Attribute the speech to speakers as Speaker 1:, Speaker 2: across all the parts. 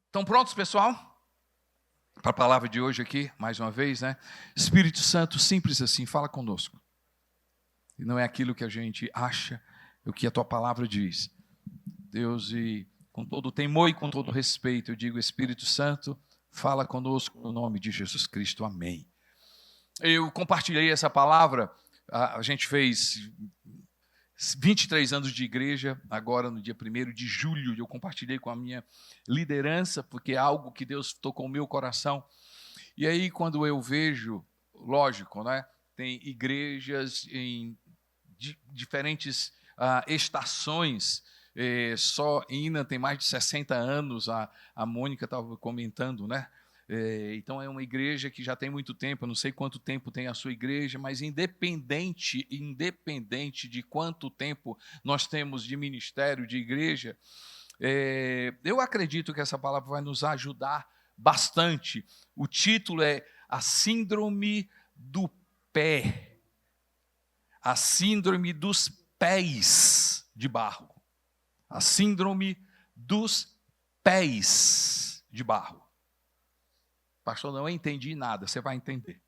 Speaker 1: Estão prontos, pessoal? Para a palavra de hoje aqui, mais uma vez, né? Espírito Santo, simples assim, fala conosco. E não é aquilo que a gente acha, é o que a tua palavra diz. Deus, e com todo temor e com todo respeito, eu digo, Espírito Santo, fala conosco no nome de Jesus Cristo. Amém. Eu compartilhei essa palavra, a gente fez 23 anos de igreja, agora no dia 1º de julho, eu compartilhei com a minha liderança, porque é algo que Deus tocou no meu coração. E aí, quando eu vejo, lógico, né, tem igrejas em diferentes estações, só Ina tem mais de 60 anos, a Mônica estava comentando, né? Então é uma igreja que já tem muito tempo, eu não sei quanto tempo tem a sua igreja, mas independente de quanto tempo nós temos de ministério, de igreja, eu acredito que essa palavra vai nos ajudar bastante. O título é A Síndrome do Pé. A síndrome dos pés de barro. A síndrome dos pés de barro. Pastor, não entendi nada, você vai entender.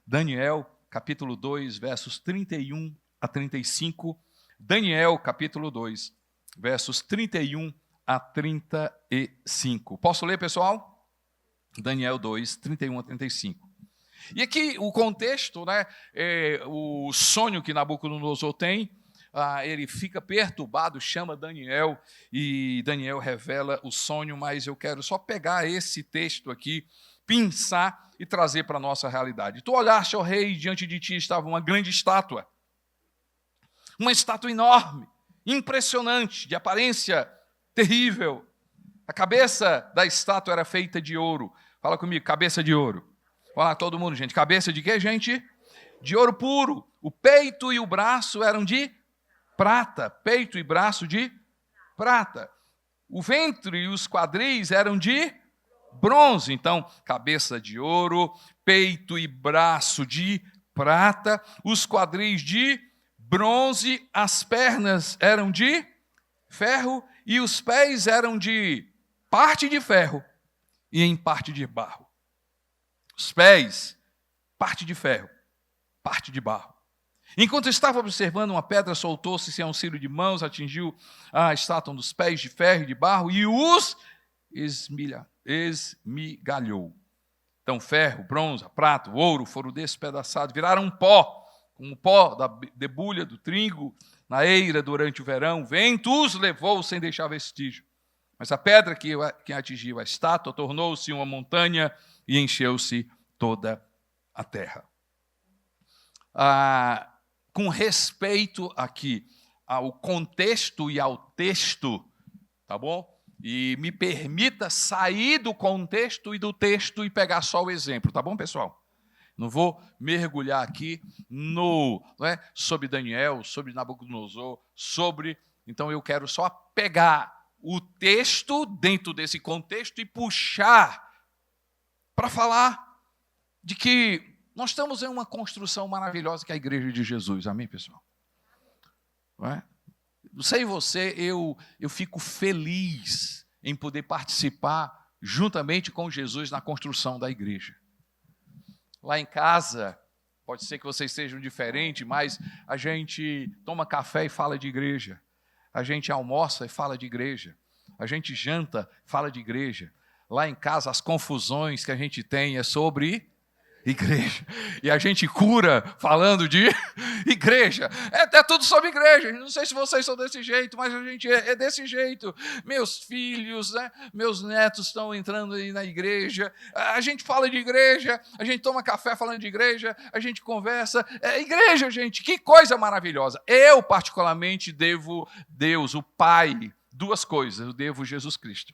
Speaker 1: Daniel, capítulo 2, versos 31 a 35. Daniel, capítulo 2, versos 31 a 35. Posso ler, pessoal? Daniel 2, 31 a 35. E aqui o contexto, né, o sonho que Nabucodonosor tem, ele fica perturbado, chama Daniel, e Daniel revela o sonho, mas eu quero só pegar esse texto aqui, pensar e trazer para a nossa realidade. Tu olhaste, ó rei, e diante de ti estava uma grande estátua. Uma estátua enorme, impressionante, de aparência terrível. A cabeça da estátua era feita de ouro. Fala comigo, cabeça de ouro. Fala todo mundo, gente. Cabeça de quê, gente? De ouro puro. O peito e o braço eram de prata. Peito e braço de prata. O ventre e os quadris eram de bronze. Então, cabeça de ouro, peito e braço de prata, os quadris de bronze, as pernas eram de ferro e os pés eram de parte de ferro e em parte de barro. Os pés, parte de ferro, parte de barro. Enquanto estava observando, uma pedra soltou-se sem auxílio de mãos, atingiu a estátua dos pés de ferro e de barro e os esmigalhou. Então, ferro, bronze, prata, ouro foram despedaçados, viraram um pó, como o pó da debulha do trigo na eira durante o verão. O vento os levou sem deixar vestígio. Mas a pedra que atingiu a estátua tornou-se uma montanha e encheu-se toda a terra. Com respeito aqui ao contexto e ao texto, tá bom? E me permita sair do contexto e do texto e pegar só o exemplo, tá bom, pessoal? Não vou mergulhar aqui sobre Daniel, sobre Nabucodonosor, Então eu quero só pegar o texto dentro desse contexto e puxar para falar de que nós estamos em uma construção maravilhosa que é a Igreja de Jesus. Amém, pessoal? Não sei você, eu fico feliz em poder participar juntamente com Jesus na construção da igreja. Lá em casa, pode ser que vocês sejam diferentes, mas a gente toma café e fala de igreja. A gente almoça e fala de igreja. A gente janta e fala de igreja. Lá em casa, as confusões que a gente tem é sobre igreja. E a gente cura falando de igreja. É tudo sobre igreja. Não sei se vocês são desse jeito, mas a gente é desse jeito. Meus filhos, né? Meus netos estão entrando aí na igreja. A gente fala de igreja, a gente toma café falando de igreja, a gente conversa. Igreja, gente, que coisa maravilhosa. Eu, particularmente, devo Deus, o Pai, duas coisas. Eu devo Jesus Cristo.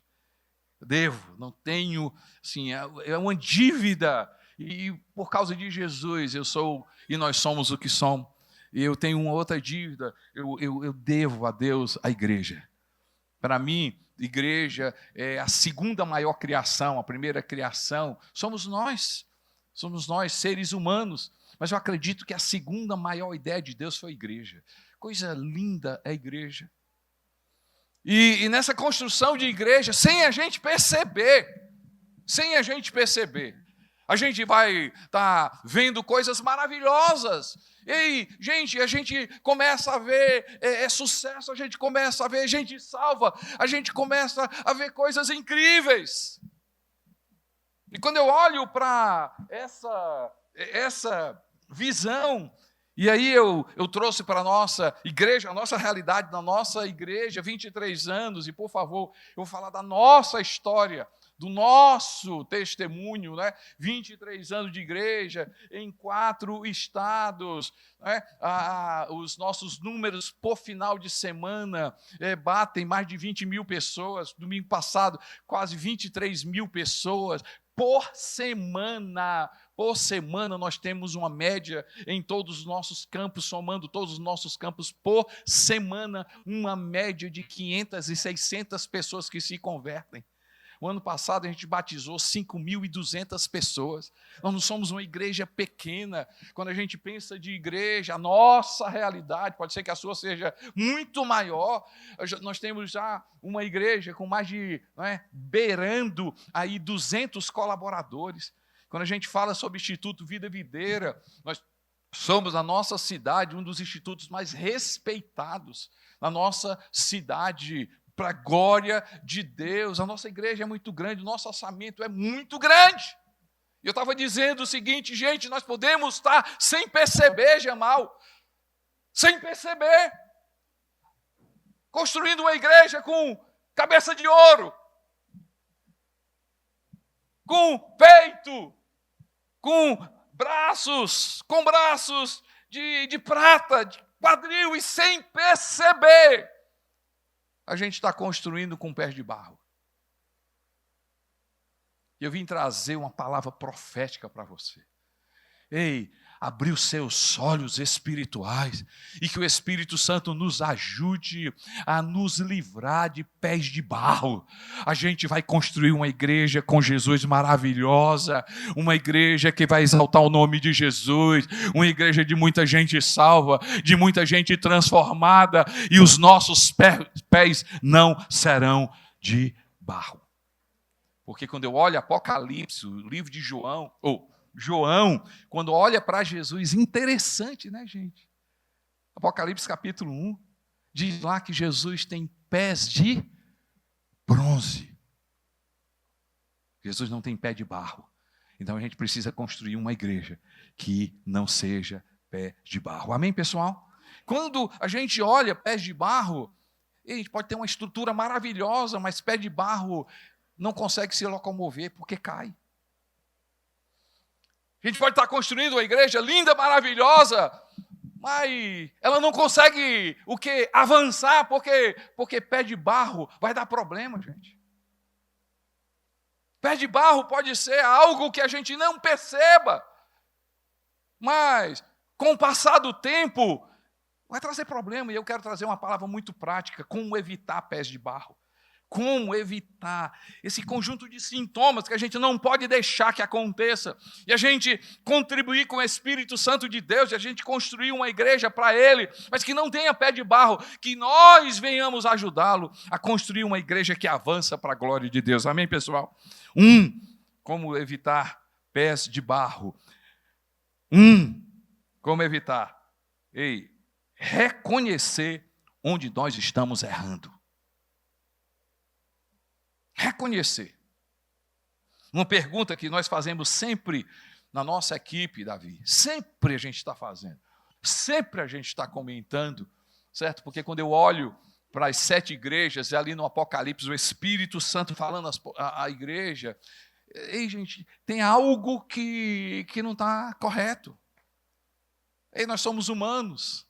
Speaker 1: Não tenho, assim, é uma dívida. E por causa de Jesus, nós somos o que somos. E eu tenho uma outra dívida, eu devo a Deus a igreja. Para mim, igreja é a segunda maior criação, a primeira criação somos nós, seres humanos. Mas eu acredito que a segunda maior ideia de Deus foi a igreja. Coisa linda é a igreja. E nessa construção de igreja, sem a gente perceber, a gente vai estar vendo coisas maravilhosas. E, gente, a gente começa a ver sucesso, a gente começa a ver gente salva, a gente começa a ver coisas incríveis. E quando eu olho para essa visão, e aí eu trouxe para a nossa igreja, a nossa realidade da nossa igreja, 23 anos, e por favor, eu vou falar da nossa história, do nosso testemunho, né? 23 anos de igreja, em 4 estados, né? Os nossos números por final de semana batem mais de 20 mil pessoas, domingo passado quase 23 mil pessoas, por semana nós temos uma média em todos os nossos campos, somando todos os nossos campos por semana, uma média de 500 e 600 pessoas que se convertem. O ano passado a gente batizou 5.200 pessoas. Nós não somos uma igreja pequena. Quando a gente pensa de igreja, a nossa realidade, pode ser que a sua seja muito maior. Nós temos já uma igreja com mais de, beirando aí 200 colaboradores. Quando a gente fala sobre o Instituto Vida Videira, nós somos, na nossa cidade, um dos institutos mais respeitados na nossa cidade, para a glória de Deus. A nossa igreja é muito grande, o nosso orçamento é muito grande. E eu estava dizendo o seguinte, gente, nós podemos estar sem perceber, Jamal, sem perceber, construindo uma igreja com cabeça de ouro, com peito, com braços de prata, de quadril, e sem perceber, a gente está construindo com pés de barro. E eu vim trazer uma palavra profética para você. Ei, abrir os seus olhos espirituais e que o Espírito Santo nos ajude a nos livrar de pés de barro. A gente vai construir uma igreja com Jesus maravilhosa, uma igreja que vai exaltar o nome de Jesus, uma igreja de muita gente salva, de muita gente transformada, e os nossos pés não serão de barro. Porque quando eu olho Apocalipse, o livro de João, quando olha para Jesus, interessante, né, gente? Apocalipse capítulo 1, diz lá que Jesus tem pés de bronze. Jesus não tem pé de barro. Então a gente precisa construir uma igreja que não seja pé de barro. Amém, pessoal? Quando a gente olha pés de barro, a gente pode ter uma estrutura maravilhosa, mas pé de barro não consegue se locomover porque cai. A gente pode estar construindo uma igreja linda, maravilhosa, mas ela não consegue avançar, porque pé de barro vai dar problema, gente. Pé de barro pode ser algo que a gente não perceba, mas com o passar do tempo vai trazer problema. E eu quero trazer uma palavra muito prática: como evitar pés de barro. Como evitar esse conjunto de sintomas que a gente não pode deixar que aconteça. E a gente contribuir com o Espírito Santo de Deus, e a gente construir uma igreja para Ele, mas que não tenha pé de barro, que nós venhamos ajudá-lo a construir uma igreja que avança para a glória de Deus. Amém, pessoal? Como evitar pés de barro. Como evitar? Reconhecer onde nós estamos errando. Reconhecer. Uma pergunta que nós fazemos sempre na nossa equipe, Davi. Sempre a gente está fazendo. Sempre a gente está comentando, certo? Porque quando eu olho para as 7 igrejas, e ali no Apocalipse, o Espírito Santo falando à igreja, ei, gente, tem algo que não está correto. Ei, nós somos humanos.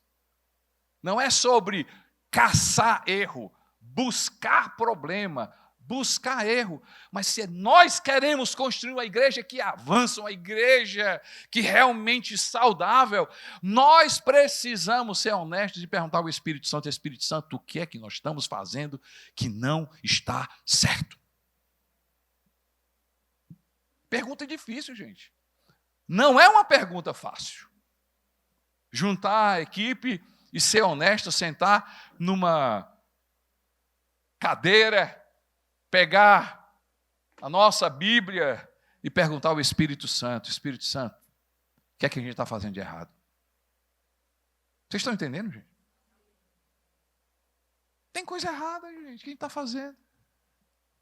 Speaker 1: Não é sobre caçar erro, buscar problema, buscar erro, mas se nós queremos construir uma igreja que avança, uma igreja que realmente saudável, nós precisamos ser honestos e perguntar ao Espírito Santo: Espírito Santo, o que é que nós estamos fazendo que não está certo? Pergunta difícil, gente. Não é uma pergunta fácil. Juntar a equipe e ser honesto, sentar numa cadeira, pegar a nossa Bíblia e perguntar ao Espírito Santo, Espírito Santo, o que é que a gente está fazendo de errado? Vocês estão entendendo, gente? Tem coisa errada, gente, que a gente está fazendo.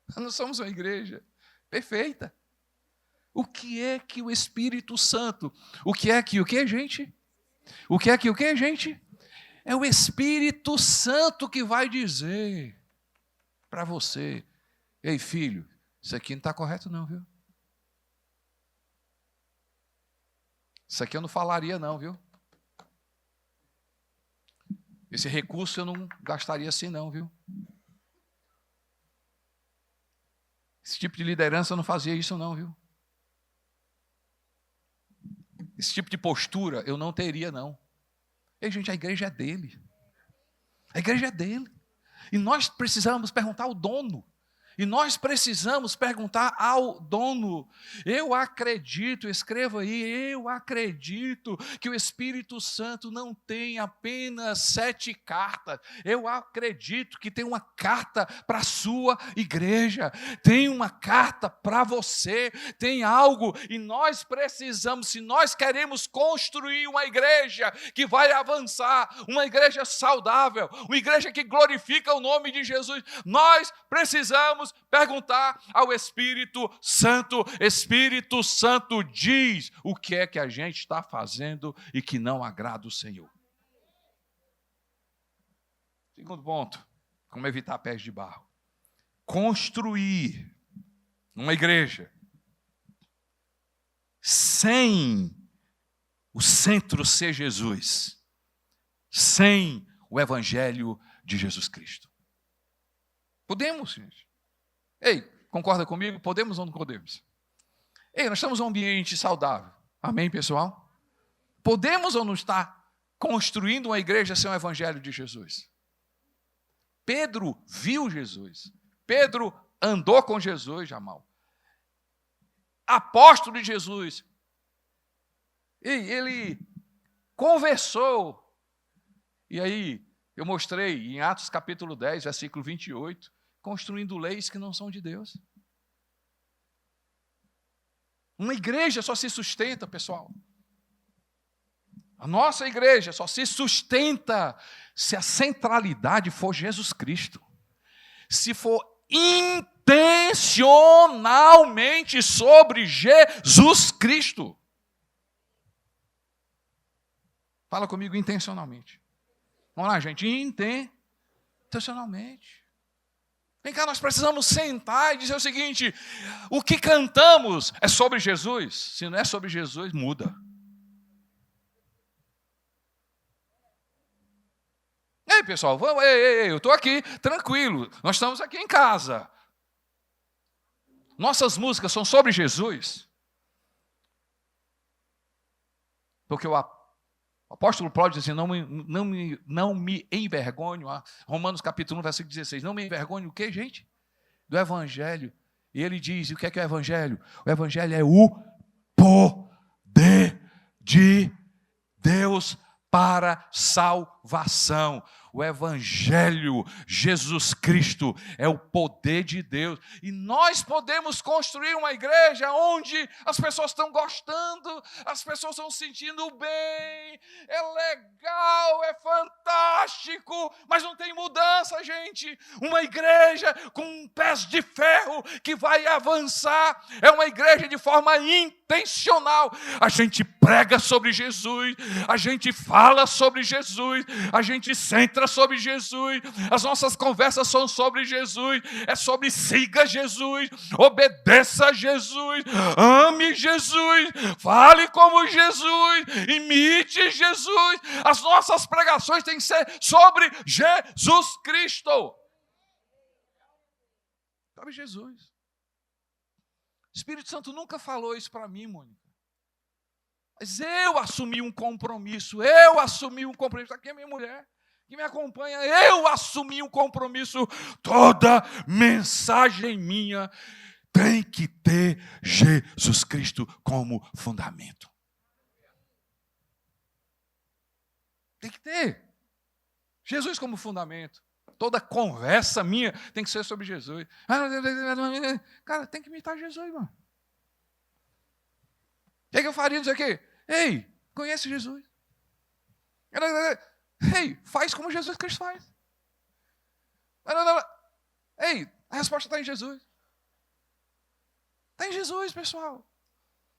Speaker 1: Nós não somos uma igreja perfeita. O que é que o Espírito Santo, o que, gente? O que, gente? É o Espírito Santo que vai dizer para você, ei filho, isso aqui não está correto não, viu? Isso aqui eu não falaria não, viu? Esse recurso eu não gastaria assim não, viu? Esse tipo de liderança eu não fazia isso não, viu? Esse tipo de postura eu não teria não. Ei, gente, a igreja é dele. A igreja é dele. E nós precisamos perguntar ao dono. E nós precisamos perguntar ao dono. Eu acredito, escreva aí, eu acredito que o Espírito Santo não tem apenas 7 cartas. Eu acredito que tem uma carta para a sua igreja. Tem uma carta para você. Tem algo. E nós precisamos, se nós queremos construir uma igreja que vai avançar, uma igreja saudável, uma igreja que glorifica o nome de Jesus, nós precisamos perguntar ao Espírito Santo. Espírito Santo, diz o que é que a gente está fazendo e que não agrada o Senhor. Segundo ponto, como evitar pés de barro. Construir uma igreja sem o centro ser Jesus, sem o Evangelho de Jesus Cristo. Podemos, gente. Ei, concorda comigo? Podemos ou não podemos? Ei, nós estamos em um ambiente saudável. Amém, pessoal? Podemos ou não estar construindo uma igreja sem o Evangelho de Jesus? Pedro viu Jesus. Pedro andou com Jesus, Jamal. Apóstolo de Jesus. E ele conversou. E aí, eu mostrei em Atos capítulo 10, versículo 28, construindo leis que não são de Deus. Uma igreja só se sustenta, pessoal. A nossa igreja só se sustenta se a centralidade for Jesus Cristo. Se for intencionalmente sobre Jesus Cristo. Fala comigo, intencionalmente. Vamos lá, gente, intencionalmente. Vem cá, nós precisamos sentar e dizer o seguinte: o que cantamos é sobre Jesus? Se não é sobre Jesus, muda. Ei, pessoal, vamos, eu estou aqui, tranquilo, nós estamos aqui em casa. Nossas músicas são sobre Jesus. Porque o apóstolo Paulo diz assim, não me envergonho, Romanos capítulo 1, versículo 16, não me envergonho o quê, gente? Do Evangelho. E ele diz, o que é o Evangelho? O Evangelho é o poder de Deus para salvação. O Evangelho, Jesus Cristo, é o poder de Deus. E nós podemos construir uma igreja onde as pessoas estão gostando, as pessoas estão se sentindo bem, é legal, é fantástico, mas não tem mudança, gente. Uma igreja com pés de ferro que vai avançar, é uma igreja de forma intencional. A gente prega sobre Jesus, a gente fala sobre Jesus, a gente centra sobre Jesus, as nossas conversas são sobre Jesus, é sobre siga Jesus, obedeça a Jesus, ame Jesus, fale como Jesus, imite Jesus. As nossas pregações têm que ser sobre Jesus Cristo. Sobre Jesus. O Espírito Santo nunca falou isso para mim, Mônica. Mas eu assumi um compromisso. Aqui é minha mulher que me acompanha. Eu assumi um compromisso. Toda mensagem minha tem que ter Jesus Cristo como fundamento. Tem que ter Jesus como fundamento. Toda conversa minha tem que ser sobre Jesus. Cara, tem que imitar Jesus, mano. O que eu faria disso aqui? Ei, conhece Jesus. Ei, faz como Jesus Cristo faz. Ei, a resposta está em Jesus. Está em Jesus, pessoal.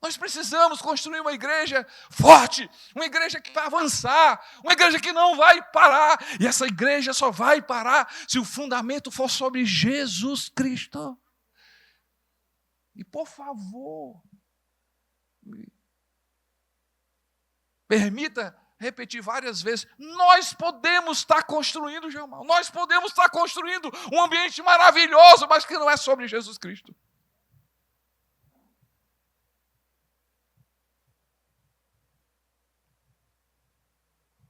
Speaker 1: Nós precisamos construir uma igreja forte, uma igreja que vai avançar, uma igreja que não vai parar. E essa igreja só vai parar se o fundamento for sobre Jesus Cristo. E por favor, permita repetir várias vezes, nós podemos estar construindo, Jamal, nós podemos estar construindo um ambiente maravilhoso, mas que não é sobre Jesus Cristo.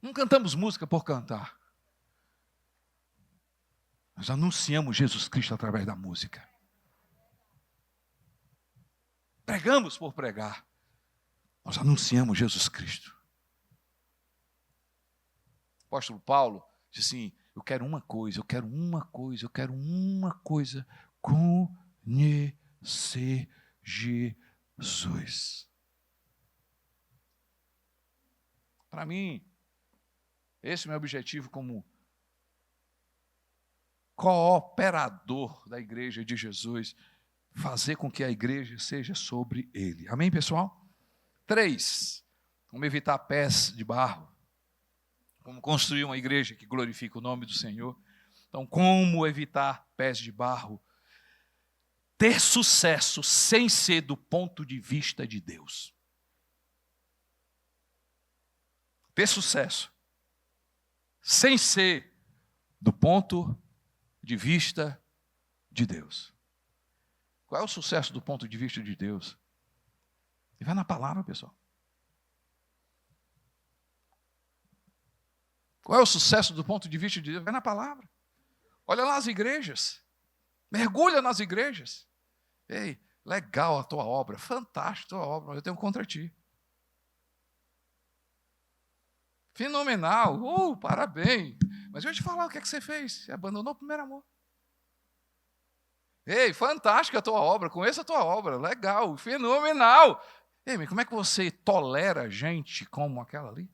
Speaker 1: Não cantamos música por cantar. Nós anunciamos Jesus Cristo através da música. Pregamos por pregar. Nós anunciamos Jesus Cristo. O apóstolo Paulo disse assim, eu quero uma coisa, conhecer Jesus. Para mim, esse é o meu objetivo como cooperador da igreja de Jesus, fazer com que a igreja seja sobre ele. Amém, pessoal? 3, como evitar pés de barro. Como construir uma igreja que glorifica o nome do Senhor. Então, como evitar pés de barro? Ter sucesso sem ser do ponto de vista de Deus. Ter sucesso sem ser do ponto de vista de Deus. Qual é o sucesso do ponto de vista de Deus? E vai na palavra, pessoal. Qual é o sucesso do ponto de vista de Deus? Vai na palavra. Olha lá as igrejas. Mergulha nas igrejas. Ei, legal a tua obra, fantástica a tua obra, mas eu tenho contra ti. Fenomenal, parabéns. Mas eu vou te falar o que é que você fez. Você abandonou o primeiro amor. Ei, fantástica a tua obra, conheça a tua obra, legal, fenomenal. Ei, mas como é que você tolera gente como aquela ali?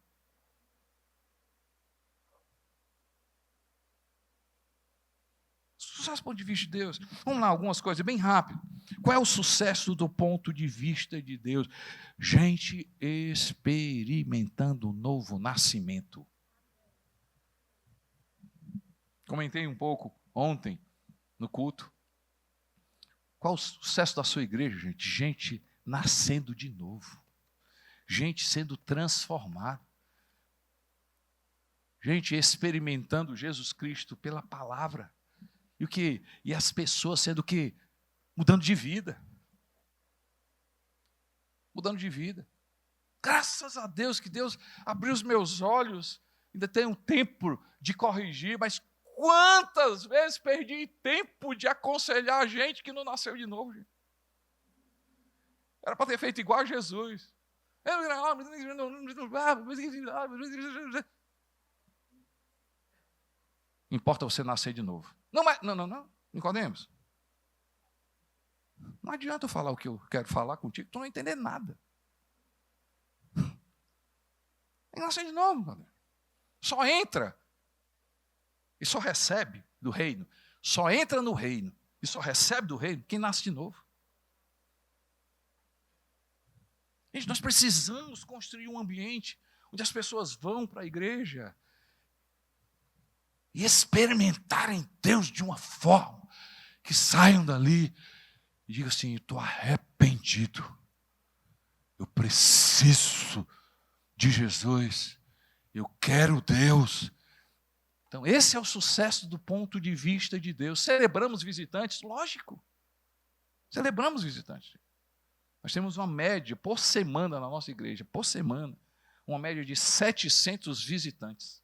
Speaker 1: Sucesso do ponto de vista de Deus. Vamos lá, algumas coisas bem rápido. Qual é o sucesso do ponto de vista de Deus? Gente experimentando o novo nascimento. Comentei um pouco ontem no culto. Qual o sucesso da sua igreja, gente? Gente nascendo de novo. Gente sendo transformada. Gente experimentando Jesus Cristo pela palavra. E o quê? E as pessoas sendo o quê? Mudando de vida. Mudando de vida. Graças a Deus que Deus abriu os meus olhos. Ainda tenho tempo de corrigir, mas quantas vezes perdi tempo de aconselhar a gente que não nasceu de novo, gente? Era para ter feito igual a Jesus. Importa você nascer de novo. Não, Nicodemos. Não adianta eu falar o que eu quero falar contigo, tu não vai entender nada. Tem que nascer de novo, Nicodemos. Só entra e só recebe do reino. Só entra no reino e só recebe do reino quem nasce de novo. Gente, nós precisamos construir um ambiente onde as pessoas vão para a igreja e experimentarem Deus de uma forma que saiam dali e digam assim, eu estou arrependido, eu preciso de Jesus, eu quero Deus. Então esse é o sucesso do ponto de vista de Deus. Celebramos visitantes? Lógico, celebramos visitantes. Nós temos uma média por semana na nossa igreja, por semana, uma média de 700 visitantes.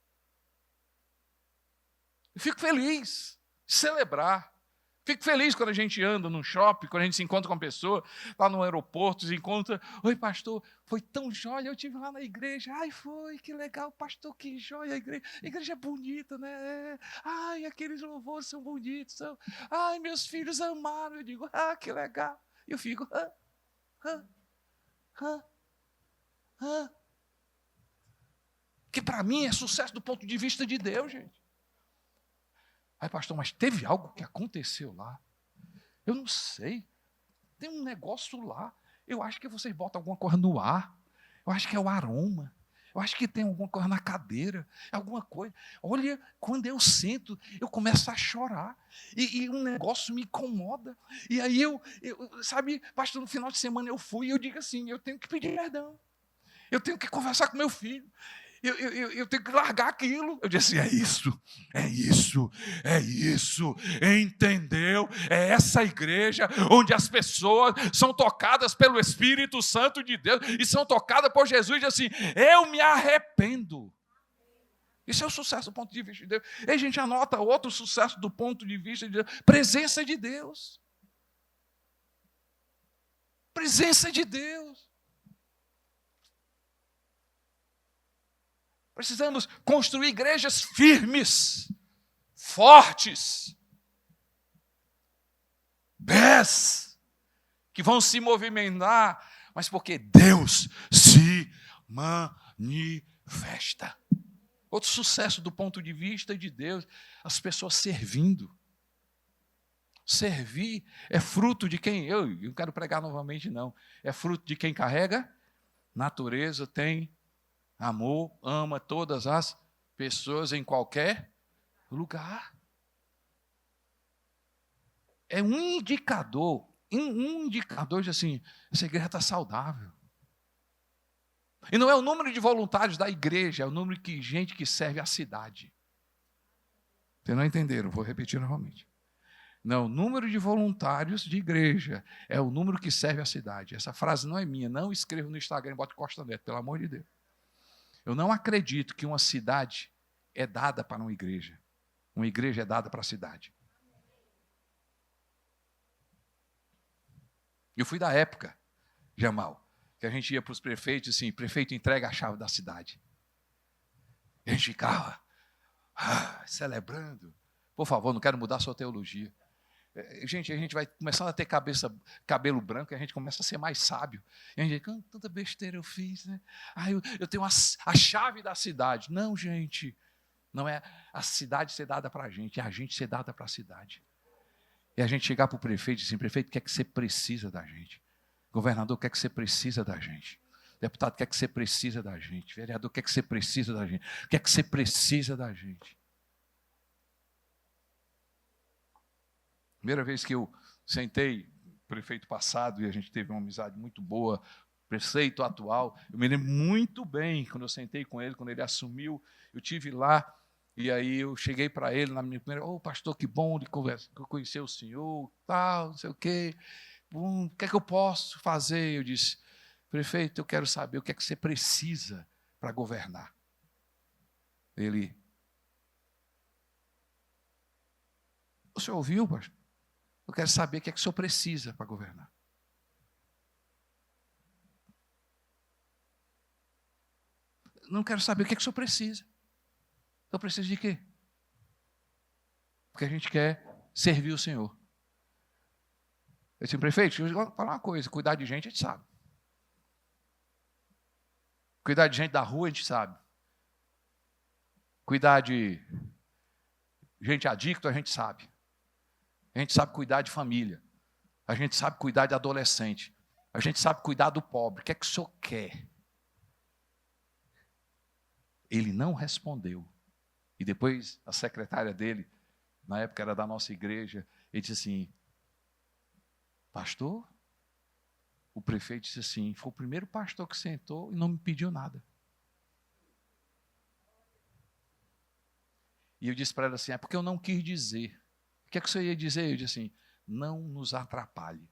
Speaker 1: Eu fico feliz de celebrar. Fico feliz quando a gente anda num shopping, quando a gente se encontra com uma pessoa, lá no aeroporto, se encontra, oi pastor, foi tão jóia, eu estive lá na igreja, ai foi, que legal, pastor, que jóia a igreja é bonita, né? Ai, aqueles louvores são bonitos, ai, meus filhos amaram, eu digo, que legal, eu fico, que para mim é sucesso do ponto de vista de Deus, gente. Aí, pastor, mas teve algo que aconteceu lá? Eu não sei. Tem um negócio lá. Eu acho que vocês botam alguma coisa no ar. Eu acho que é o aroma. Eu acho que tem alguma coisa na cadeira. Alguma coisa. Olha, quando eu sento, eu começo a chorar. E um negócio me incomoda. E aí sabe, pastor, no final de semana eu fui e eu digo assim, eu tenho que pedir perdão. Eu tenho que conversar com meu filho. Eu tenho que largar aquilo. Eu disse assim, é isso, entendeu? É essa igreja onde as pessoas são tocadas pelo Espírito Santo de Deus e são tocadas por Jesus e dizem assim, eu me arrependo. Isso é o sucesso do ponto de vista de Deus. E a gente anota outro sucesso do ponto de vista de Deus. Presença de Deus. Presença de Deus. Precisamos construir igrejas firmes, fortes, que vão se movimentar, mas porque Deus se manifesta. Outro sucesso do ponto de vista de Deus, as pessoas servindo. Servir é fruto de quem? Eu não quero pregar novamente, não. É fruto de quem carrega natureza, tem amor, ama todas as pessoas em qualquer lugar. É um indicador de assim, essa igreja está saudável. E não é o número de voluntários da igreja, é o número de gente que serve a cidade. Vocês não entenderam, vou repetir novamente. Não, o número de voluntários de igreja é o número que serve a cidade. Essa frase não é minha, não escreva no Instagram e bote Costa Neto, pelo amor de Deus. Eu não acredito que uma cidade é dada para uma igreja é dada para a cidade. Eu fui da época, Jamal, que a gente ia para os prefeitos assim, prefeito entrega a chave da cidade. E a gente ficava celebrando. Por favor, não quero mudar a sua teologia. Gente, a gente vai começando a ter cabelo branco, e a gente começa a ser mais sábio. E a gente diz, tanta besteira eu fiz, né? Eu tenho a chave da cidade. Não, gente, não é a cidade ser dada para a gente, é a gente ser dada para a cidade. E a gente chegar para o prefeito e dizer assim, prefeito, o que é que você precisa da gente? Governador, o que é que você precisa da gente? Deputado, o que é que você precisa da gente? Vereador, o que é que você precisa da gente? O que é que você precisa da gente? Primeira vez que eu sentei, prefeito passado, e a gente teve uma amizade muito boa, prefeito atual, eu me lembro muito bem, quando eu sentei com ele, quando ele assumiu, eu estive lá, e aí eu cheguei para ele na minha primeira, pastor, que bom de conhecer o senhor, tal, não sei o quê, o que é que eu posso fazer? Eu disse, prefeito, eu quero saber o que é que você precisa para governar. Ele, o senhor ouviu, pastor? Eu quero saber o que é que o senhor precisa para governar. Não quero saber o que é que o senhor precisa. Eu preciso de quê? Porque a gente quer servir o Senhor. Eu disse, prefeito, eu vou falar uma coisa, cuidar de gente a gente sabe. Cuidar de gente da rua a gente sabe. Cuidar de gente adicta a gente sabe. A gente sabe cuidar de família. A gente sabe cuidar de adolescente. A gente sabe cuidar do pobre. O que é que o senhor quer? Ele não respondeu. E depois a secretária dele, na época era da nossa igreja, ele disse assim, pastor, o prefeito disse assim, foi o primeiro pastor que sentou e não me pediu nada. E eu disse para ela assim, é porque eu não quis dizer. O que é que você ia dizer? Eu disse assim, não nos atrapalhe.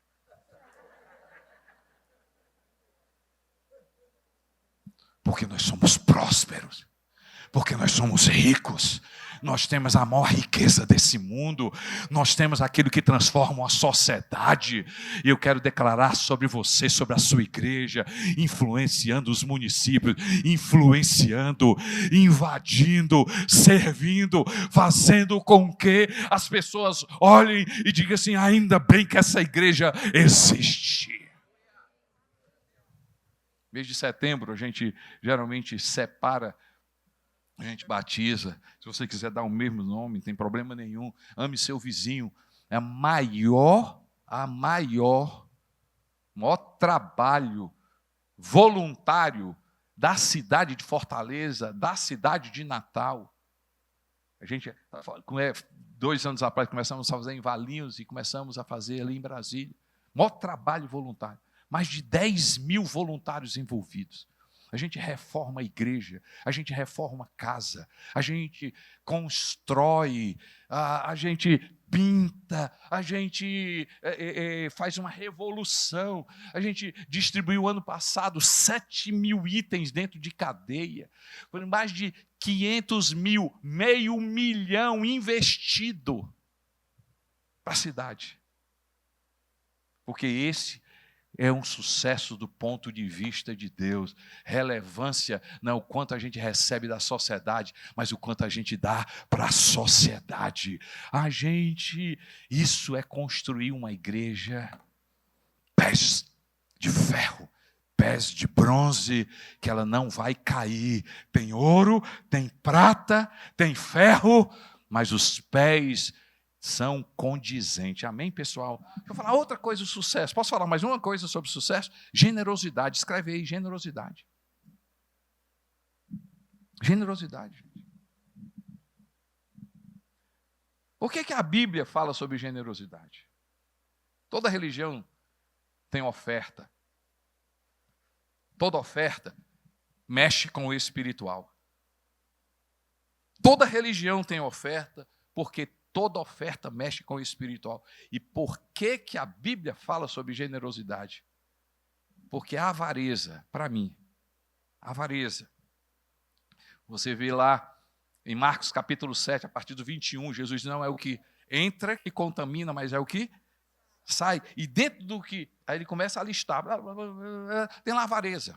Speaker 1: Porque nós somos prósperos. Porque nós somos ricos. Nós temos a maior riqueza desse mundo. Nós temos aquilo que transforma a sociedade. E eu quero declarar sobre você, sobre a sua igreja, influenciando os municípios, influenciando, invadindo, servindo, fazendo com que as pessoas olhem e digam assim: ainda bem que essa igreja existe. Mês de setembro, a gente geralmente separa, a gente batiza. Se você quiser dar o mesmo nome, não tem problema nenhum. Ame seu vizinho. É a maior trabalho voluntário da cidade de Fortaleza, da cidade de Natal. A gente, 2 anos atrás, começamos a fazer em Valinhos e começamos a fazer ali em Brasília. Maior trabalho voluntário. Mais de 10 mil voluntários envolvidos. A gente reforma a igreja, a gente reforma a casa, a gente constrói, a gente pinta, a gente faz uma revolução. A gente distribuiu ano passado 7 mil itens dentro de cadeia. Foram mais de 500 mil, meio milhão investido para a cidade. Porque esse é um sucesso do ponto de vista de Deus. Relevância não é o quanto a gente recebe da sociedade, mas o quanto a gente dá para a sociedade. Isso é construir uma igreja, pés de ferro, pés de bronze, que ela não vai cair. Tem ouro, tem prata, tem ferro, mas os pés são condizentes. Amém, pessoal? Deixa eu falar outra coisa, o sucesso. Posso falar mais uma coisa sobre sucesso? Generosidade. Escreve aí, generosidade. Generosidade. Por que a Bíblia fala sobre generosidade? Toda religião tem oferta. Toda oferta mexe com o espiritual. Toda religião tem oferta, porque toda oferta mexe com o espiritual. E por que a Bíblia fala sobre generosidade? Porque a avareza, para mim, a avareza. Você vê lá em Marcos capítulo 7, a partir do 21, Jesus não é o que entra e contamina, mas é o que sai. E dentro do que... Aí ele começa a listar. Tem lá a avareza.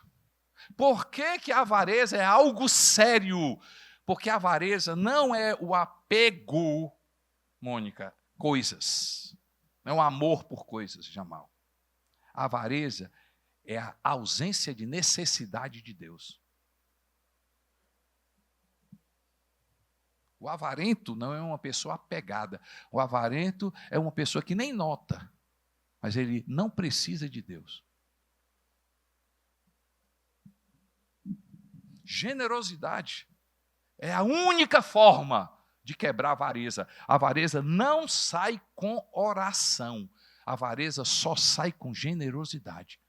Speaker 1: Por que a avareza é algo sério? Porque a avareza não é o apego, Mônica, coisas. Não é um amor por coisas, Jamal. A avareza é a ausência de necessidade de Deus. O avarento não é uma pessoa apegada. O avarento é uma pessoa que nem nota, mas ele não precisa de Deus. Generosidade é a única forma de quebrar a avareza. A avareza não sai com oração. A avareza só sai com generosidade.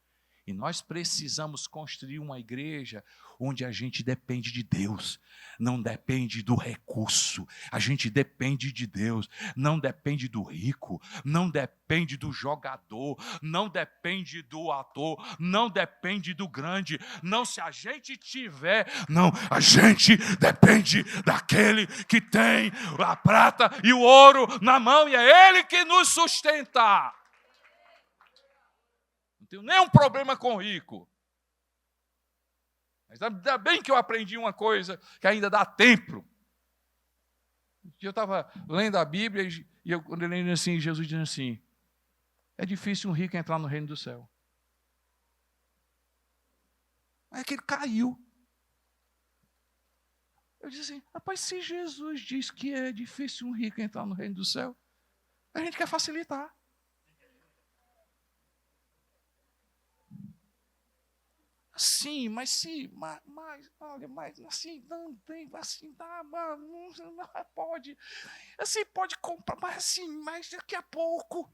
Speaker 1: E nós precisamos construir uma igreja onde a gente depende de Deus, não depende do recurso, a gente depende de Deus, não depende do rico, não depende do jogador, não depende do ator, não depende do grande, não se a gente tiver, não, a gente depende daquele que tem a prata e o ouro na mão e é Ele que nos sustenta. Não tenho nenhum problema com o rico. Mas ainda bem que eu aprendi uma coisa que ainda dá tempo. Eu estava lendo a Bíblia e eu lendo assim, Jesus dizendo assim, é difícil um rico entrar no reino do céu. É que ele caiu. Eu disse assim, rapaz, se Jesus diz que é difícil um rico entrar no reino do céu, a gente quer facilitar. Sim, mas sim, olha, mas assim, não tem, assim, não pode, assim, pode comprar, mas assim, mas daqui a pouco.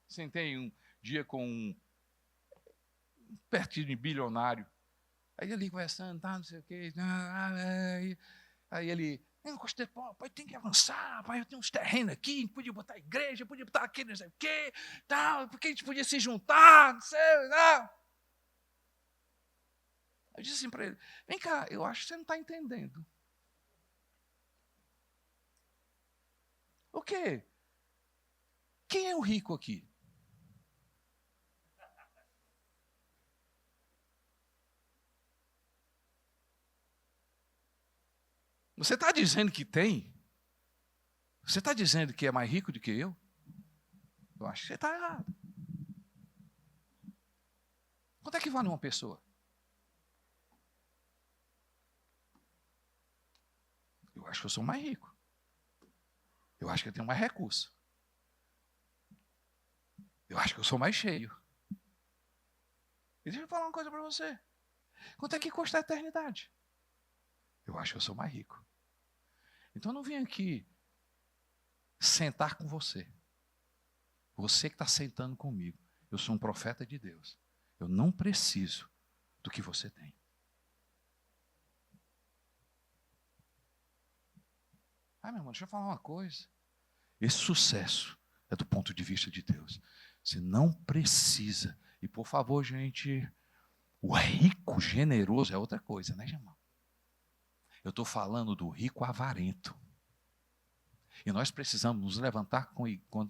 Speaker 1: Sentei um dia com um pertinho de bilionário, aí ele conversando, não sei o quê, aí ele... Eu gostei, pai, tem que avançar, pai, eu tenho uns terrenos aqui, podia botar igreja, podia botar aqui, não sei o quê, tal, porque a gente podia se juntar, não sei, não. Eu disse assim para ele, vem cá, eu acho que você não está entendendo. O quê? Quem é o rico aqui? Você está dizendo que tem? Você está dizendo que é mais rico do que eu? Eu acho que você está errado. Quanto é que vale uma pessoa? Eu acho que eu sou mais rico. Eu acho que eu tenho mais recurso. Eu acho que eu sou mais cheio. E deixa eu falar uma coisa para você. Quanto é que custa a eternidade? Eu acho que eu sou mais rico. Então eu não vim aqui sentar com você. Você que está sentando comigo. Eu sou um profeta de Deus. Eu não preciso do que você tem. Meu irmão, deixa eu falar uma coisa. Esse sucesso é do ponto de vista de Deus. Você não precisa. E por favor, gente, o rico generoso é outra coisa, né, irmão? Eu estou falando do rico avarento. E nós precisamos nos levantar com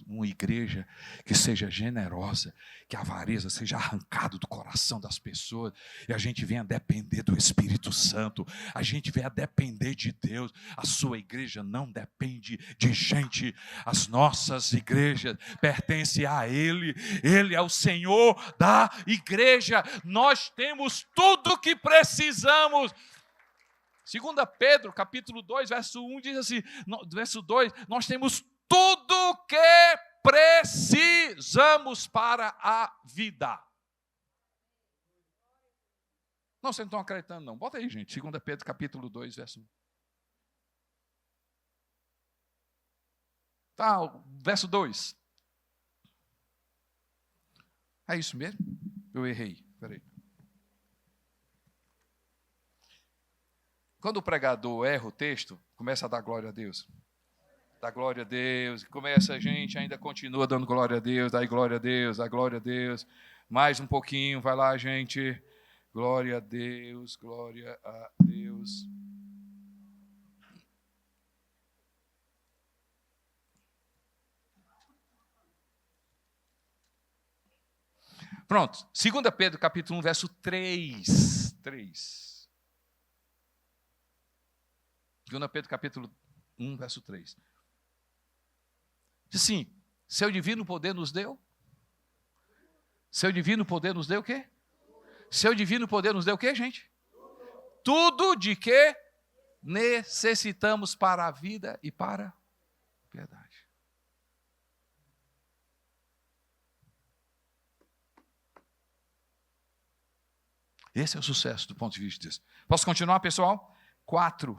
Speaker 1: uma igreja que seja generosa, que a avareza seja arrancada do coração das pessoas, e a gente venha depender do Espírito Santo, a gente venha depender de Deus. A sua igreja não depende de gente, as nossas igrejas pertencem a Ele, Ele é o Senhor da igreja, nós temos tudo o que precisamos. 2 Pedro, capítulo 2, verso 1, diz assim, verso 2, nós temos tudo o que precisamos para a vida. Não, vocês não estão acreditando não. Bota aí, gente, 2 Pedro, capítulo 2, verso 1. Tá, verso 2. É isso mesmo? Eu errei, peraí. Quando o pregador erra o texto, começa a dar glória a Deus. Dá glória a Deus. Começa a gente, ainda continua dando glória a Deus. Dá glória a Deus, dá glória a Deus. Mais um pouquinho, vai lá, gente. Glória a Deus, glória a Deus. Pronto. 2 Pedro, capítulo 1, verso 3. 2 Pedro, capítulo 1, verso 3. Diz assim, seu divino poder nos deu? Seu divino poder nos deu o quê? Seu divino poder nos deu o quê, gente? Tudo de que necessitamos para a vida e para a piedade. Esse é o sucesso do ponto de vista de Deus. Posso continuar, pessoal? 4.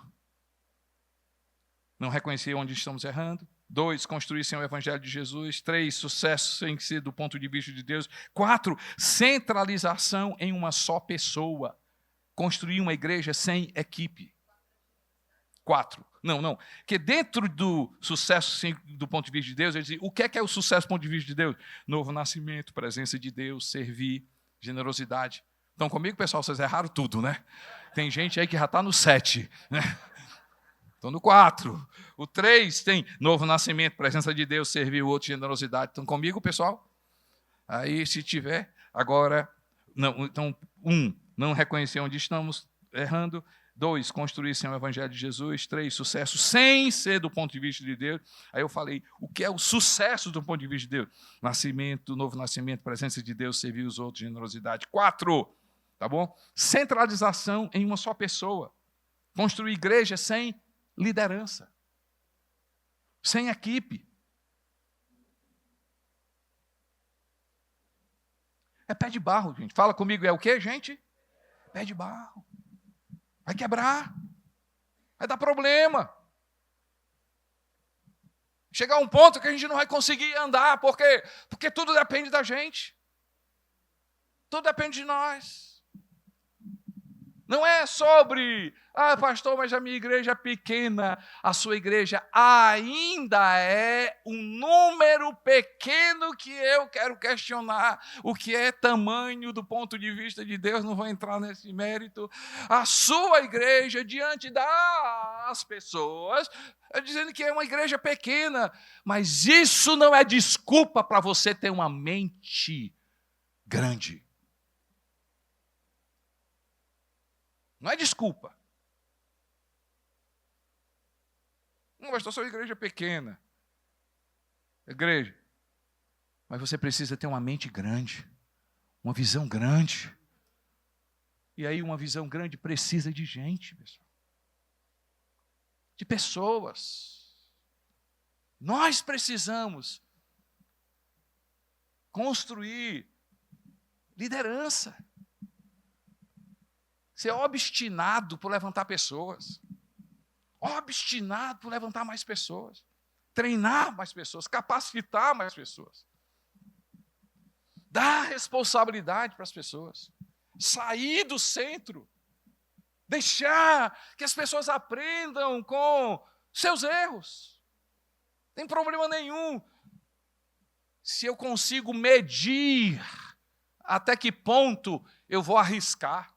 Speaker 1: Não reconhecer onde estamos errando. 2, construir sem o Evangelho de Jesus. 3, sucesso sem ser do ponto de vista de Deus. 4, centralização em uma só pessoa. Construir uma igreja sem equipe. 4. Não. Porque dentro do sucesso do ponto de vista de Deus, ele diz, o que é o sucesso do ponto de vista de Deus? Novo nascimento, presença de Deus, servir, generosidade. Estão comigo, pessoal? Vocês erraram tudo, né? Tem gente aí que já está no 7, né? Estão no 4. O 3 tem novo nascimento, presença de Deus, servir o outro, generosidade. Estão comigo, pessoal? Aí, se tiver, agora, não, então, 1, não reconhecer onde estamos errando. 2, construir sem o Evangelho de Jesus. 3, sucesso sem ser do ponto de vista de Deus. Aí eu falei, o que é o sucesso do ponto de vista de Deus? Nascimento, novo nascimento, presença de Deus, servir os outros, generosidade. 4, tá bom? Centralização em uma só pessoa. Construir igreja sem liderança, sem equipe. É pé de barro, gente. Fala comigo, é o quê, gente? Pé de barro. Vai quebrar. Vai dar problema. Chegar a um ponto que a gente não vai conseguir andar. Por quê? Porque tudo depende da gente. Tudo depende de nós. Não é sobre, pastor, mas a minha igreja é pequena. A sua igreja ainda é um número pequeno que eu quero questionar. O que é tamanho do ponto de vista de Deus, não vou entrar nesse mérito. A sua igreja, diante das pessoas, dizendo que é uma igreja pequena. Mas isso não é desculpa para você ter uma mente grande. Não é desculpa. Não, pastor, sua igreja é pequena. Igreja. Mas você precisa ter uma mente grande, uma visão grande. E aí uma visão grande precisa de gente, pessoal. De pessoas. Nós precisamos construir liderança. Ser obstinado por levantar pessoas. Obstinado por levantar mais pessoas. Treinar mais pessoas. Capacitar mais pessoas. Dar responsabilidade para as pessoas. Sair do centro. Deixar que as pessoas aprendam com seus erros. Não tem problema nenhum. Se eu consigo medir até que ponto eu vou arriscar.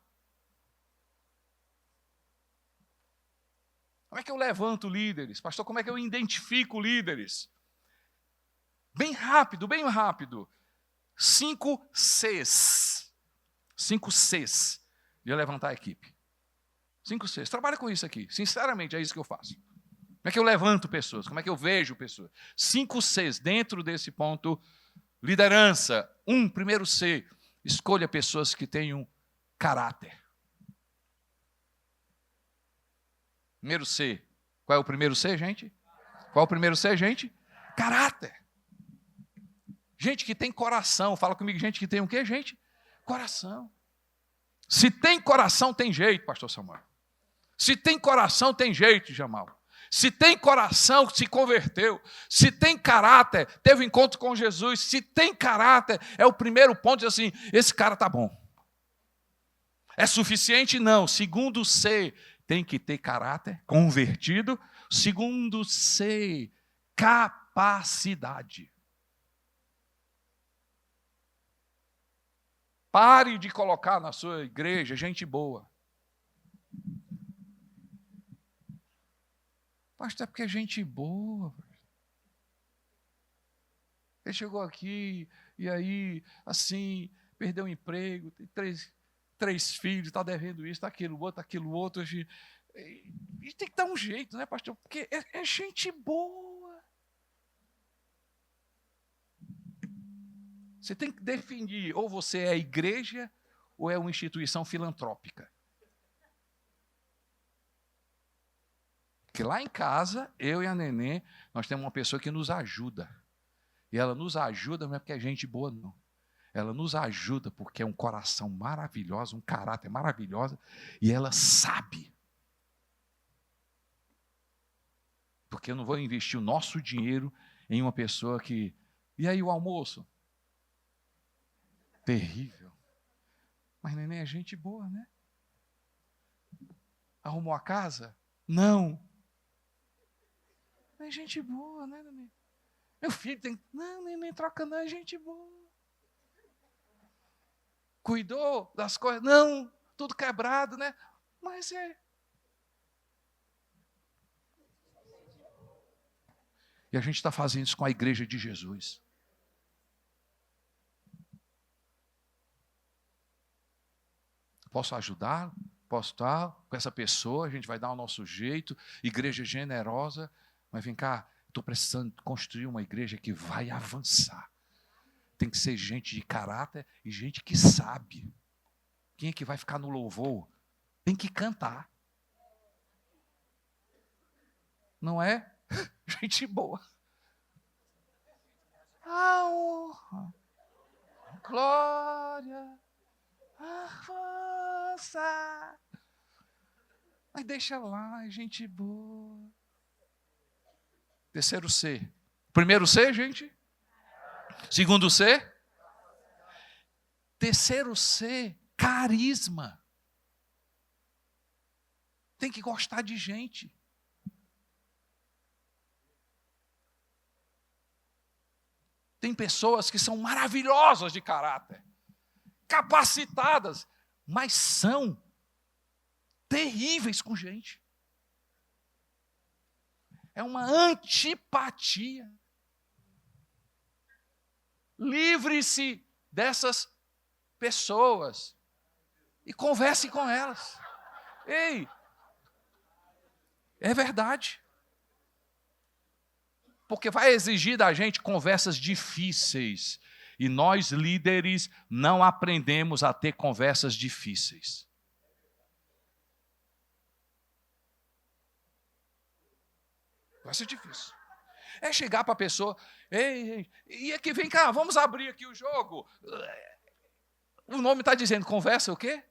Speaker 1: Como é que eu levanto líderes? Pastor, como é que eu identifico líderes? Bem rápido, bem rápido. 5 Cs. 5 Cs de levantar a equipe. 5 Cs. Trabalha com isso aqui. Sinceramente, é isso que eu faço. Como é que eu levanto pessoas? Como é que eu vejo pessoas? 5 Cs dentro desse ponto. Liderança. Primeiro C. Escolha pessoas que tenham caráter. Primeiro C. Qual é o primeiro C, gente? Qual é o primeiro C, gente? Caráter. Gente que tem coração. Fala comigo, gente que tem o quê, gente? Coração. Se tem coração, tem jeito, pastor Samuel. Se tem coração, tem jeito, Jamal. Se tem coração, se converteu. Se tem caráter, teve um encontro com Jesus. Se tem caráter, é o primeiro ponto, diz assim, esse cara tá bom. É suficiente? Não. Segundo C, tem que ter caráter, convertido. Segundo C, capacidade. Pare de colocar na sua igreja gente boa. Pastor, é porque é gente boa. Ele chegou aqui e aí, assim, perdeu o emprego, tem três filhos, está devendo isso, está aquilo outro. E tem que dar um jeito, né, pastor? Porque é gente boa. Você tem que definir, ou você é igreja, ou é uma instituição filantrópica. Porque lá em casa, eu e a Nenê, nós temos uma pessoa que nos ajuda. E ela nos ajuda não é porque é gente boa, não. Ela nos ajuda porque é um coração maravilhoso, um caráter maravilhoso, e ela sabe. Porque eu não vou investir o nosso dinheiro em uma pessoa que... E aí o almoço? Terrível. Mas Neném é gente boa, né? Arrumou a casa? Não. É gente boa, né, Neném? Meu filho tem... Não, Neném troca não, é gente boa. Cuidou das coisas? Não, tudo quebrado, né? Mas é. E a gente está fazendo isso com a igreja de Jesus. Posso ajudar? Posso estar com essa pessoa? A gente vai dar o nosso jeito. Igreja generosa. Mas vem cá, estou precisando construir uma igreja que vai avançar. Tem que ser gente de caráter e gente que sabe. Quem é que vai ficar no louvor? Tem que cantar. Não é? Gente boa. A honra, a glória, a força. Mas deixa lá, é gente boa. Terceiro C. Primeiro C, gente? Segundo C? Terceiro C, carisma. tem que gostar de gente. Tem pessoas que são maravilhosas de caráter, capacitadas, mas são terríveis com gente. É uma antipatia. Livre-se dessas pessoas e converse com elas. Ei, é verdade. Porque vai exigir da gente conversas difíceis. E nós, líderes, não aprendemos a ter conversas difíceis. Vai ser difícil. É chegar para a pessoa, ei, e aqui, vem cá, vamos abrir aqui o jogo. O nome está dizendo, conversa o quê?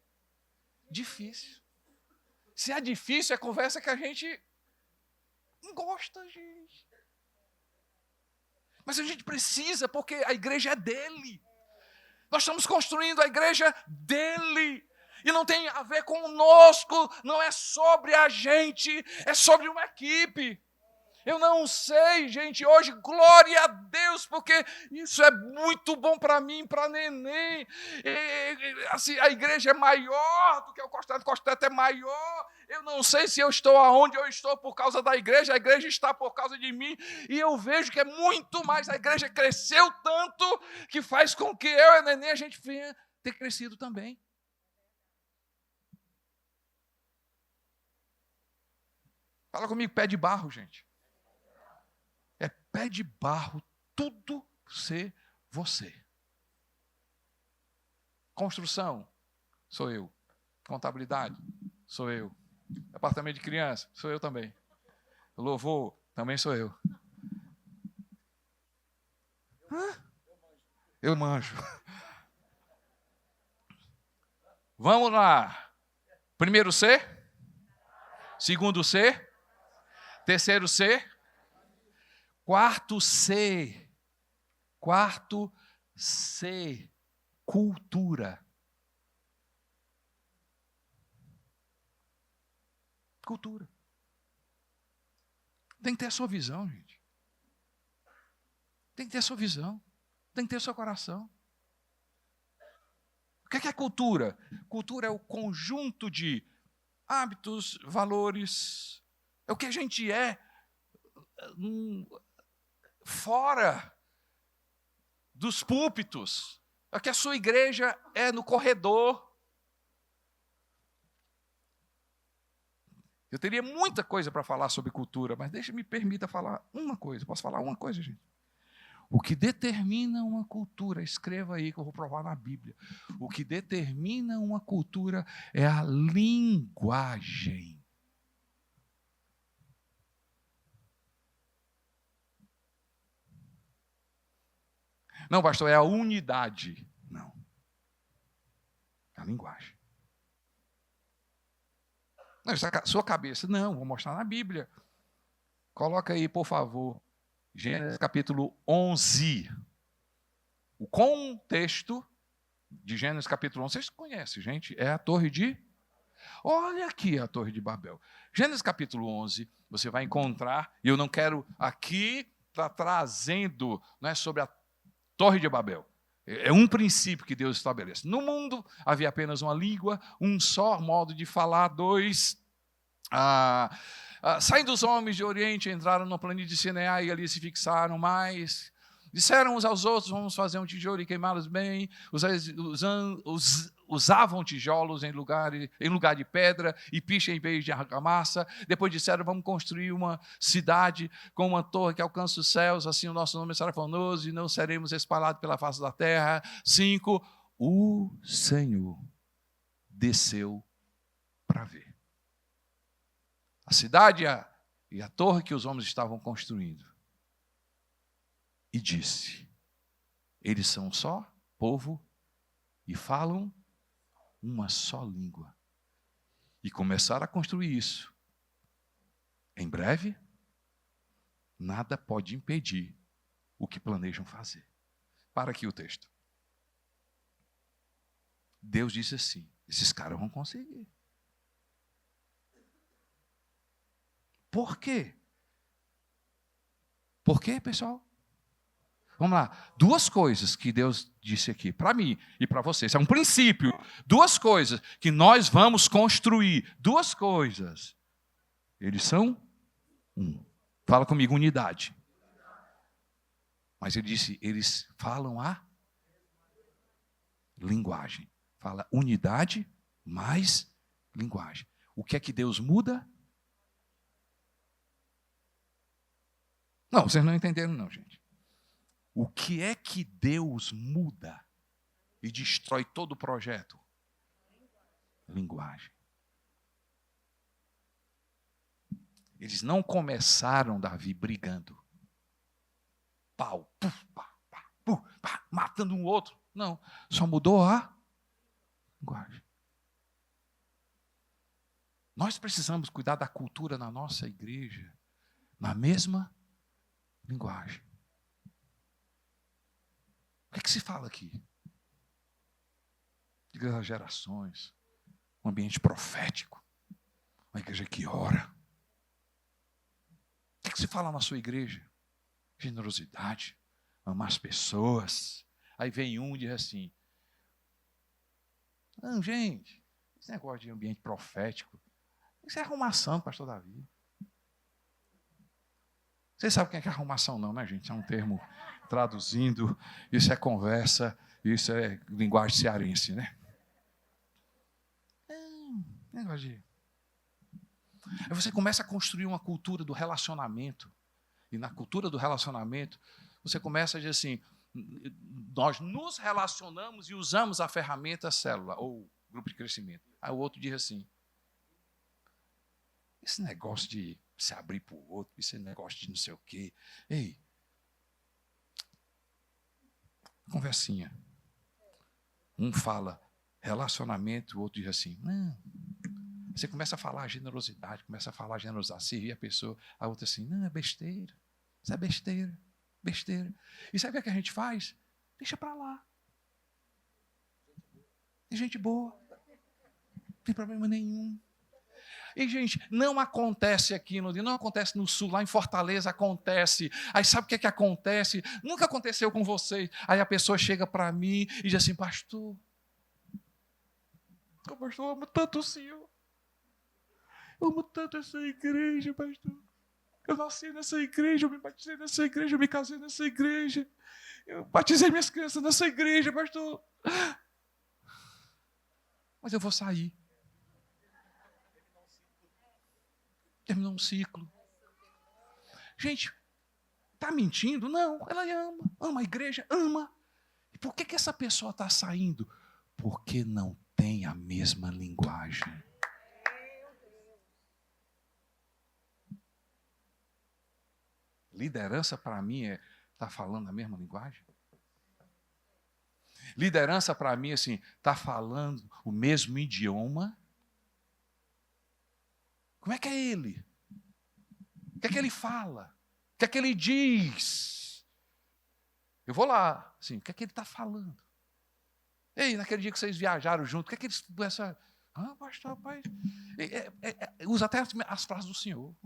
Speaker 1: Difícil. Se é difícil, é conversa que a gente não gosta, gente. Mas a gente precisa, porque a igreja é dele. Nós estamos construindo a igreja dele. E não tem a ver conosco, não é sobre a gente, é sobre uma equipe. Eu não sei, gente, hoje, glória a Deus, porque isso é muito bom para mim, para neném. Assim, a igreja é maior do que o Costeto é maior. Eu não sei se eu estou aonde eu estou por causa da igreja, a igreja está por causa de mim. E eu vejo que é muito mais, a igreja cresceu tanto que faz com que eu e a neném, a gente venha ter crescido também. Fala comigo, pé de barro, gente. É pé de barro, tudo ser você. Construção, sou eu. Contabilidade, sou eu. Departamento de criança, sou eu também. Louvor, também sou eu. Eu manjo. Vamos lá. Primeiro C. Segundo C. Terceiro C. Quarto C. Quarto C. Cultura. Cultura. Tem que ter a sua visão, gente. Tem que ter a sua visão. Tem que ter o seu coração. O que é cultura? Cultura é o conjunto de hábitos, valores. É o que a gente é fora dos púlpitos. É o que a sua igreja é no corredor. Eu teria muita coisa para falar sobre cultura, mas me permita falar uma coisa. Posso falar uma coisa, gente? O que determina uma cultura, escreva aí que eu vou provar na Bíblia. O que determina uma cultura é a linguagem. Não, pastor, é a unidade. Não. É a linguagem. Não, isso é sua cabeça. Não, vou mostrar na Bíblia. Coloca aí, por favor, Gênesis capítulo 11. O contexto de Gênesis capítulo 11, vocês conhecem, gente, é a Torre de... Olha aqui a Torre de Babel. Gênesis capítulo 11, você vai encontrar, e eu não quero aqui estar trazendo, não é, sobre a Torre de Babel. É um princípio que Deus estabelece. No mundo havia apenas uma língua, um só modo de falar, dois. Saindo os homens de Oriente, entraram no planície de Sineai e ali se fixaram mais. Disseram uns aos outros, vamos fazer um tijolo e queimá-los bem. Usavam tijolos em lugar de pedra e piche em vez de argamassa. Depois disseram, vamos construir uma cidade com uma torre que alcança os céus, assim o nosso nome será famoso e não seremos espalhados pela face da terra. 5, o Senhor desceu para ver a cidade e a torre que os homens estavam construindo. E disse, eles são só povo e falam uma só língua. E começaram a construir isso. Em breve, nada pode impedir o que planejam fazer. Para aqui o texto. Deus disse assim, esses caras vão conseguir. Por quê? Por quê, pessoal? Vamos lá. Duas coisas que Deus disse aqui, para mim e para você. Isso é um princípio. Duas coisas que nós vamos construir. Duas coisas. Eles são um. Fala comigo, unidade. Mas ele disse, eles falam a linguagem. Fala unidade mais linguagem. O que é que Deus muda? Não, vocês não entenderam não, gente. O que é que Deus muda e destrói todo o projeto? Linguagem. Eles não começaram, Davi, brigando. Pau, puf, pá, pá, puf, pá, matando um outro. Não, só mudou a linguagem. Nós precisamos cuidar da cultura na nossa igreja, na mesma linguagem. O que é que se fala aqui? Igreja das gerações, um ambiente profético, uma igreja que ora. O que é que se fala na sua igreja? Generosidade, amar as pessoas. Aí vem um e diz assim, não, gente, esse negócio de ambiente profético, isso é arrumação, pastor Davi. Vocês sabem o que é arrumação não, né, gente? É um termo traduzindo, isso é conversa, isso é linguagem cearense, né? Negócio de... Aí você começa a construir uma cultura do relacionamento. E na cultura do relacionamento, você começa a dizer assim, nós nos relacionamos e usamos a ferramenta célula, ou grupo de crescimento. Aí o outro diz assim, esse negócio de se abrir para o outro, esse negócio de não sei o quê. Ei, conversinha. Um fala relacionamento, o outro diz assim, não. Você começa a falar generosidade, começa a falar generosidade, servir a pessoa, a outra assim, não, é besteira. Isso é besteira, besteira. E sabe o que a gente faz? Deixa para lá. Tem gente boa. Não tem problema nenhum. E, gente, não acontece aqui, não acontece no sul, lá em Fortaleza acontece. Aí sabe o que acontece? Nunca aconteceu com vocês. Aí a pessoa chega para mim e diz assim, pastor, eu amo tanto o Senhor. Eu amo tanto essa igreja, pastor. Eu nasci nessa igreja, eu me batizei nessa igreja, eu me casei nessa igreja. Eu batizei minhas crianças nessa igreja, pastor. Mas eu vou sair. Terminou um ciclo. Gente, está mentindo? Não, ela ama a igreja, ama. E por que essa pessoa está saindo? Porque não tem a mesma linguagem. Liderança para mim é estar falando a mesma linguagem. Liderança para mim assim, está falando o mesmo idioma. Como é que é ele? O que é que ele fala? O que é que ele diz? Eu vou lá, assim, o que é que ele está falando? Ei, naquele dia que vocês viajaram junto, o que é que eles... pastor, rapaz... usa até as frases do Senhor.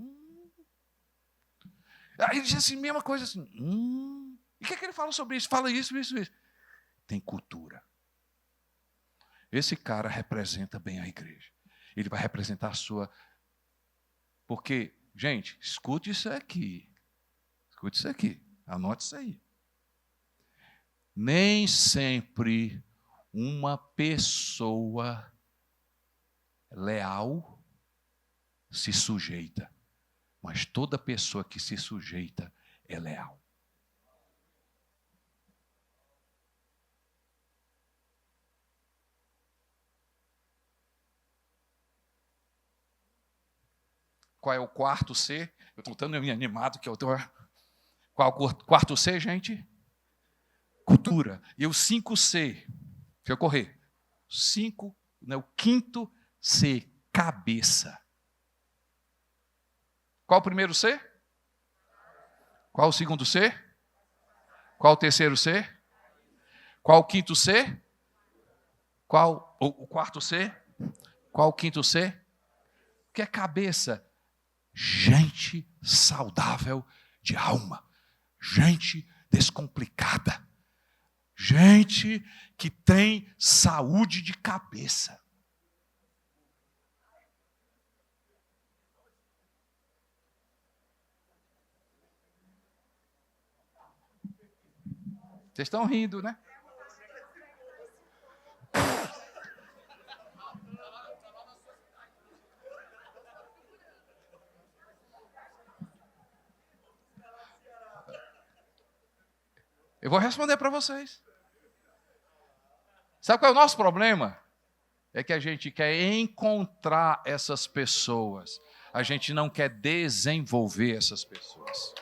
Speaker 1: Aí ele diz assim, mesma coisa assim. E o que é que ele fala sobre isso? Fala isso, isso, isso. Tem cultura. Esse cara representa bem a igreja. Ele vai representar a sua... Porque, gente, escute isso aqui. Escute isso aqui. Anote isso aí. Nem sempre uma pessoa leal se sujeita. Mas toda pessoa que se sujeita é leal. Qual é o quarto C? Eu estou tão animado que eu estou... Qual é o quarto C, gente? Cultura. E o 5C, deixa eu correr. 5, né, o quinto C, cabeça. Qual o primeiro C? Qual o segundo C? Qual o terceiro C? Qual o quinto C? Qual o quarto C? Qual o quinto C? O que é cabeça? gente saudável de alma, gente descomplicada, gente que tem saúde de cabeça. Vocês estão rindo, né? Eu vou responder para vocês. Sabe qual é o nosso problema? É que a gente quer encontrar essas pessoas. A gente não quer desenvolver essas pessoas.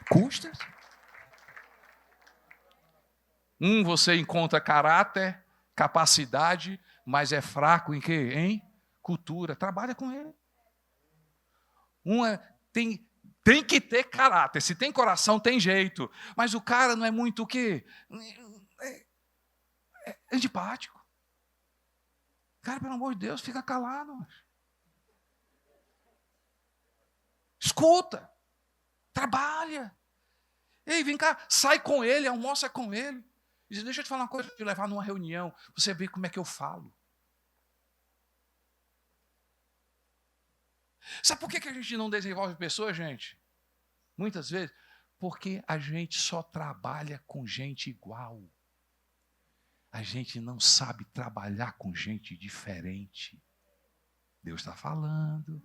Speaker 1: Custa. Você encontra caráter, capacidade, mas é fraco em quê? Em cultura. Trabalha com ele. Tem que ter caráter. Se tem coração, tem jeito. Mas o cara não é muito o quê? É antipático. Cara, pelo amor de Deus, fica calado. Escuta. Trabalha. Ei, vem cá, sai com ele, almoça com ele. Diz, deixa eu te falar uma coisa, te levar numa reunião, você vê como é que eu falo. Sabe por que a gente não desenvolve pessoas, gente? Muitas vezes, porque a gente só trabalha com gente igual. A gente não sabe trabalhar com gente diferente. Deus está falando.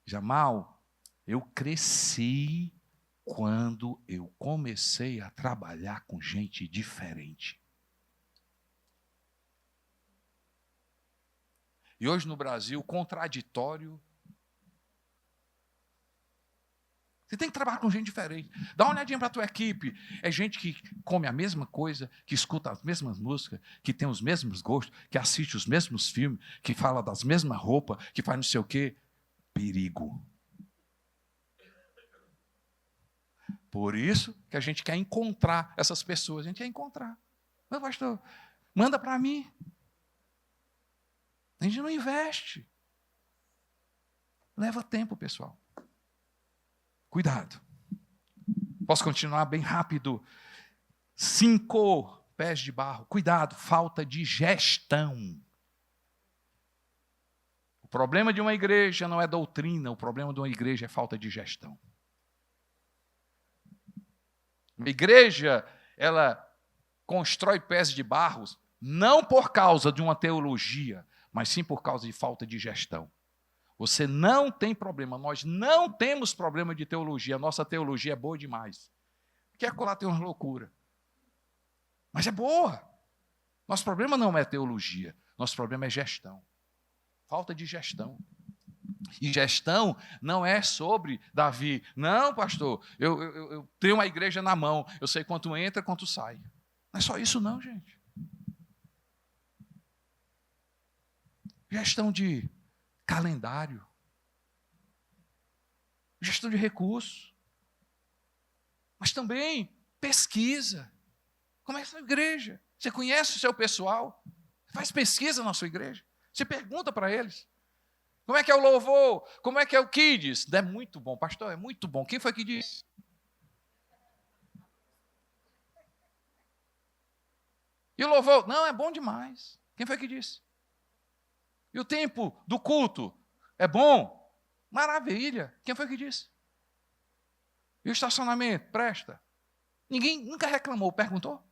Speaker 1: Jamal, eu cresci quando eu comecei a trabalhar com gente diferente. E hoje no Brasil, contraditório. Você tem que trabalhar com gente diferente. Dá uma olhadinha para a tua equipe. É gente que come a mesma coisa, que escuta as mesmas músicas, que tem os mesmos gostos, que assiste os mesmos filmes, que fala das mesmas roupas, que faz não sei o quê. Perigo. Por isso que a gente quer encontrar essas pessoas. A gente quer encontrar. Mas, pastor, manda para mim. A gente não investe. Leva tempo, pessoal. Cuidado. Posso continuar bem rápido. 5 pés de barro. Cuidado, falta de gestão. O problema de uma igreja não é doutrina, o problema de uma igreja é falta de gestão. Uma igreja, ela constrói pés de barro não por causa de uma teologia, mas sim por causa de falta de gestão. Você não tem problema, nós não temos problema de teologia, a nossa teologia é boa demais. Porque acolá tem uma loucura. Mas é boa. Nosso problema não é teologia, nosso problema é gestão. Falta de gestão. E gestão não é sobre Davi. Não, pastor, eu tenho uma igreja na mão, eu sei quanto entra, quanto sai. Não é só isso não, gente. Gestão de calendário. Gestão de recursos. Mas também pesquisa. Como é a sua igreja? Você conhece o seu pessoal? Faz pesquisa na sua igreja. Você pergunta para eles. Como é que é o louvor? Como é que é o kids? É muito bom, pastor, é muito bom. Quem foi que disse? E o louvor? Não, é bom demais. Quem foi que disse? E o tempo do culto? É bom? Maravilha. Quem foi que disse? E o estacionamento? Presta. Ninguém nunca reclamou, perguntou?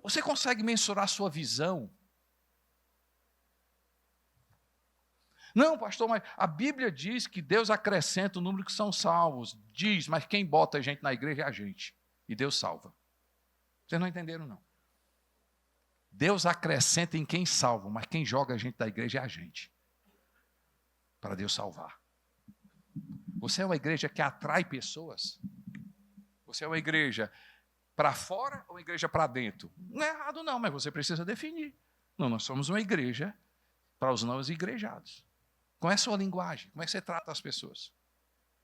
Speaker 1: Você consegue mensurar a sua visão? Não, pastor, mas a Bíblia diz que Deus acrescenta o número que são salvos. Diz, mas quem bota a gente na igreja é a gente. E Deus salva. Vocês não entenderam, não. Deus acrescenta em quem salva, mas quem joga a gente da igreja é a gente. Para Deus salvar. Você é uma igreja que atrai pessoas? Você é uma igreja para fora ou uma igreja para dentro? Não é errado não, mas você precisa definir. Não, nós somos uma igreja para os não igrejados. Como é a sua linguagem? Como é que você trata as pessoas?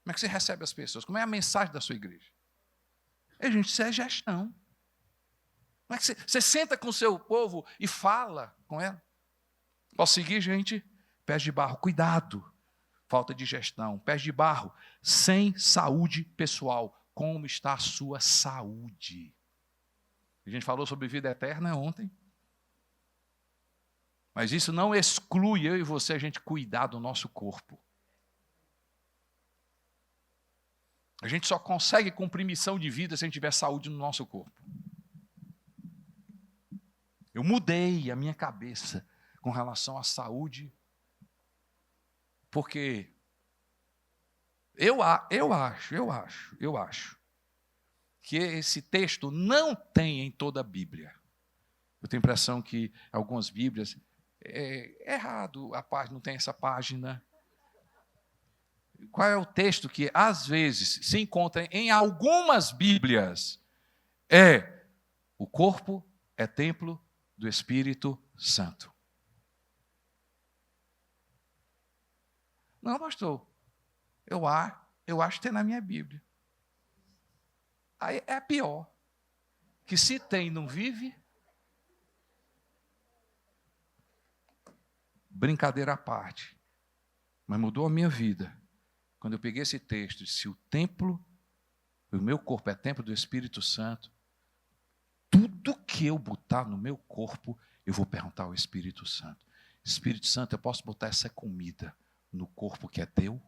Speaker 1: Como é que você recebe as pessoas? Como é a mensagem da sua igreja? Gente, isso é gestão. Como é que você senta com o seu povo e fala com ela? Posso seguir, gente? Pés de barro, cuidado. Falta de gestão. Pés de barro, sem saúde pessoal. Como está a sua saúde? A gente falou sobre vida eterna ontem. Mas isso não exclui eu e você a gente cuidar do nosso corpo. A gente só consegue cumprir missão de vida se a gente tiver saúde no nosso corpo. Eu mudei a minha cabeça com relação à saúde, porque eu acho que esse texto não tem em toda a Bíblia. Eu tenho a impressão que algumas Bíblias é errado, a página não tem essa página. Qual é o texto que às vezes se encontra em algumas Bíblias? O corpo é templo do Espírito Santo. Não, pastor, eu acho que tem na minha Bíblia. Aí é pior, que se tem não vive. Brincadeira à parte, mas mudou a minha vida. Quando eu peguei esse texto, se o meu corpo é templo do Espírito Santo, tudo que eu botar no meu corpo, eu vou perguntar ao Espírito Santo. Espírito Santo, eu posso botar essa comida no corpo que é teu?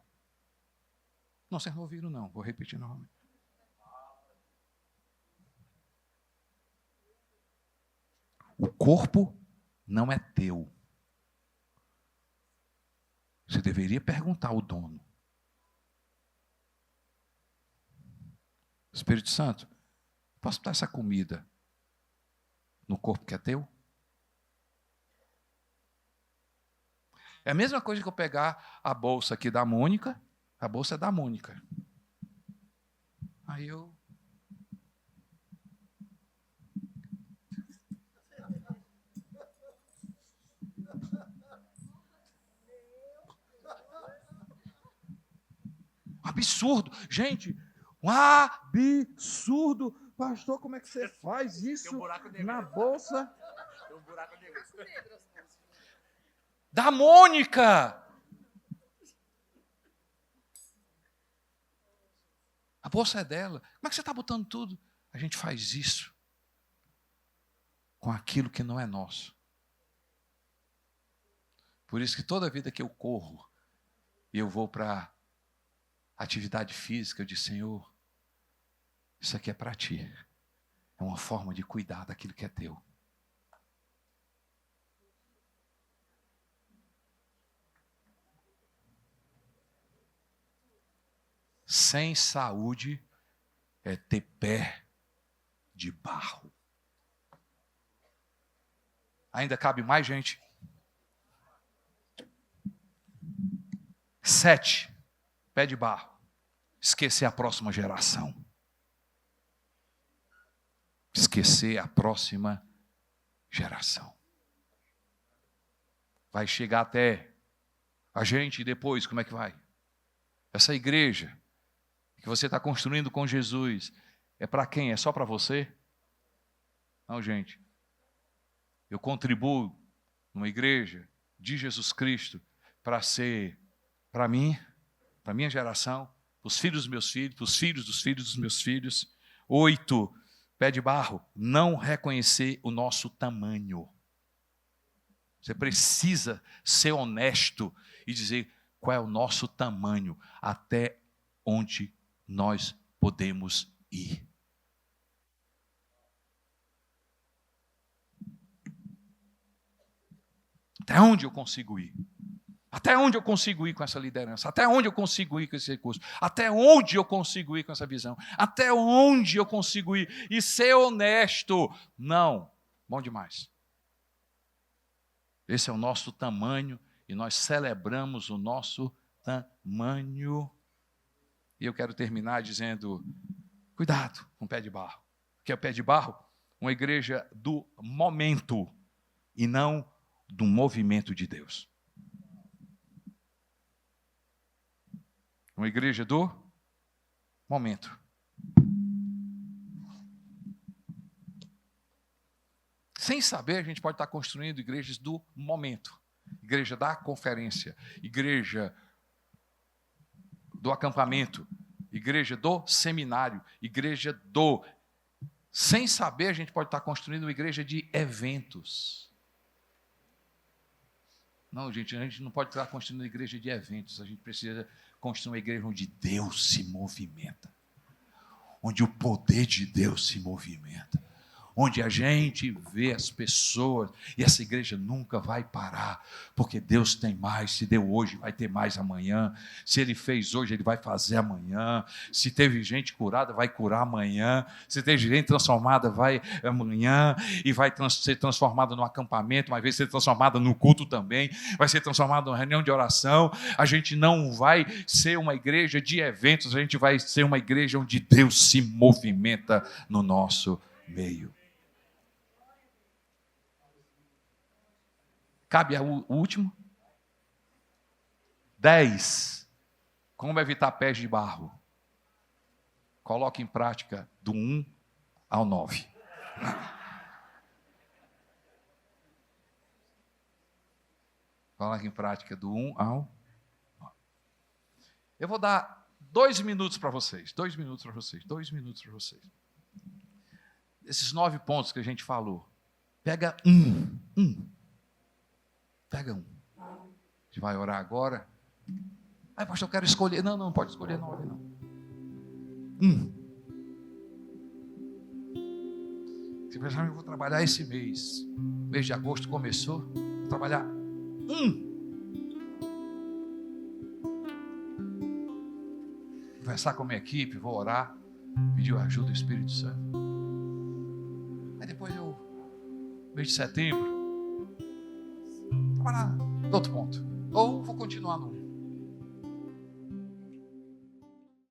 Speaker 1: Não, vocês não ouviram não, vou repetir novamente. O corpo não é teu. Você deveria perguntar ao dono. Espírito Santo, posso botar essa comida no corpo que é teu? É a mesma coisa que eu pegar a bolsa aqui da Mônica, a bolsa é da Mônica. Aí eu... Absurdo. Gente, um absurdo. Pastor, como é que você faz isso na bolsa da Mônica? A bolsa é dela. Como é que você está botando tudo? A gente faz isso com aquilo que não é nosso. Por isso que toda vida que eu corro e eu vou para atividade física, eu digo, Senhor, isso aqui é para ti. É uma forma de cuidar daquilo que é teu. Sem saúde é ter pé de barro. Ainda cabe mais gente? 7, pé de barro. Esquecer a próxima geração. Esquecer a próxima geração. Vai chegar até a gente e depois, como é que vai? Essa igreja que você está construindo com Jesus, é para quem? É só para você? Não, gente. Eu contribuo numa igreja de Jesus Cristo para ser, para mim, para a minha geração, para os filhos dos meus filhos, para os filhos dos meus filhos. 8, pé de barro, não reconhecer o nosso tamanho. Você precisa ser honesto e dizer qual é o nosso tamanho, até onde nós podemos ir. Até onde eu consigo ir? Até onde eu consigo ir com essa liderança? Até onde eu consigo ir com esse recurso? Até onde eu consigo ir com essa visão? Até onde eu consigo ir? E ser honesto. Não. Bom demais. Esse é o nosso tamanho e nós celebramos o nosso tamanho. E eu quero terminar dizendo, cuidado com o pé de barro. O que é o pé de barro? Uma igreja do momento e não do movimento de Deus. Uma igreja do momento. Sem saber, a gente pode estar construindo igrejas do momento. Igreja da conferência, igreja do acampamento, igreja do seminário, igreja do... Sem saber, a gente pode estar construindo uma igreja de eventos. Não, gente, a gente não pode estar construindo uma igreja de eventos. A gente precisa construir uma igreja onde Deus se movimenta. Onde o poder de Deus se movimenta. Onde a gente vê as pessoas, e essa igreja nunca vai parar, porque Deus tem mais. Se deu hoje, vai ter mais amanhã. Se Ele fez hoje, Ele vai fazer amanhã. Se teve gente curada, vai curar amanhã. Se teve gente transformada, vai amanhã, e vai ser transformada no acampamento, mas vai ser transformada no culto também, vai ser transformada numa reunião de oração. A gente não vai ser uma igreja de eventos, a gente vai ser uma igreja onde Deus se movimenta no nosso meio. Cabe o último? 10. Como evitar pés de barro? Coloque em prática do 1 ao 9. Coloque em prática do 1 ao 9. Eu vou dar 2 minutos para vocês. 2 minutos para vocês. 2 minutos para vocês. Esses 9 pontos que a gente falou. Pega um. Pega um. A gente vai orar agora. Ai, pastor, eu quero escolher. Não pode escolher não. Você pensa, eu vou trabalhar esse mês. O mês de agosto começou. Vou trabalhar conversar com a minha equipe, vou orar, pedir a ajuda do Espírito Santo. Aí depois mês de setembro, trabalhar no outro ponto. Ou vou continuar no